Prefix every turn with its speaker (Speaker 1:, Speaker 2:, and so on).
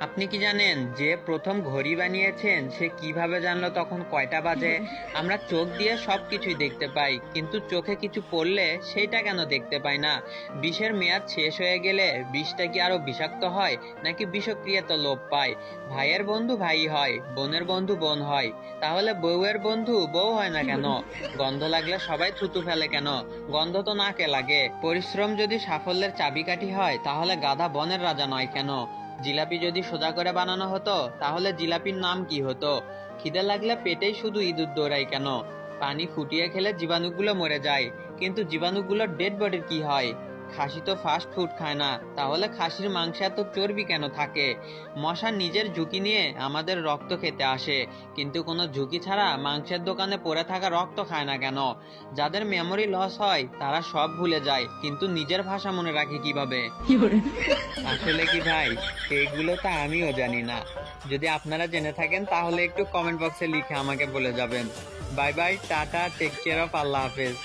Speaker 1: আপনি কি জানেন যে প্রথম ঘড়ি বানিয়েছেন সে কিভাবে জানলো তখন কয়টা বাজে? আমরা চোখ দিয়ে সবকিছুই দেখতে পাই, কিন্তু চোখে কিছু পড়লে সেইটা কেন দেখতে পাই না? বিষের মেয়াদ শেষ হয়ে গেলে বিষটা কি আরো বিষাক্ত হয়, নাকি বিষক্রিয়াতে লোপ পায়? ভাইয়ের বন্ধু ভাই হয়, বোনের বন্ধু বোন হয়, তাহলে বউয়ের বন্ধু বউ হয় না কেন? গন্ধ লাগলে সবাই থুতু ফেলে কেন? গন্ধ তো নাকে লাগে। পরিশ্রম যদি সাফল্যের চাবিকাঠি হয়, তাহলে গাধা বনের রাজা নয় কেন? জিলাপি যদি সোজা করে বানানো হতো, তাহলে জিলাপির নাম কি হতো? খিদে লাগলে পেটেই শুধু ইঁদুর দৌড়ায় কেন? পানি ফুটিয়ে খেলে জীবাণুগুলো মরে যায়, কিন্তু জীবাণুগুলোর ডেড বডির কি হয়? খাসি তো ফাস্ট ফুড খায় না, তাহলে খাসির মাংসে এত চর্বি কেন থাকে? মশা নিজের ঝুঁকি নিয়ে আমাদের রক্ত খেতে আসে, কিন্তু কোনো ঝুঁকি ছাড়া মাংসের দোকানে পড়ে থাকা রক্ত খায় না কেন? যাদের মেমোরি লস হয় তারা সব ভুলে যায়, কিন্তু নিজের ভাষা মনে রাখে কিভাবে? আসলে কি ভাই, এগুলো তো আমিও জানি না। যদি আপনারা জেনে থাকেন তাহলে একটু কমেন্ট বক্সে লিখে আমাকে বলে যাবেন। Bye bye, tata, take care of, আল্লাহ হাফেজ।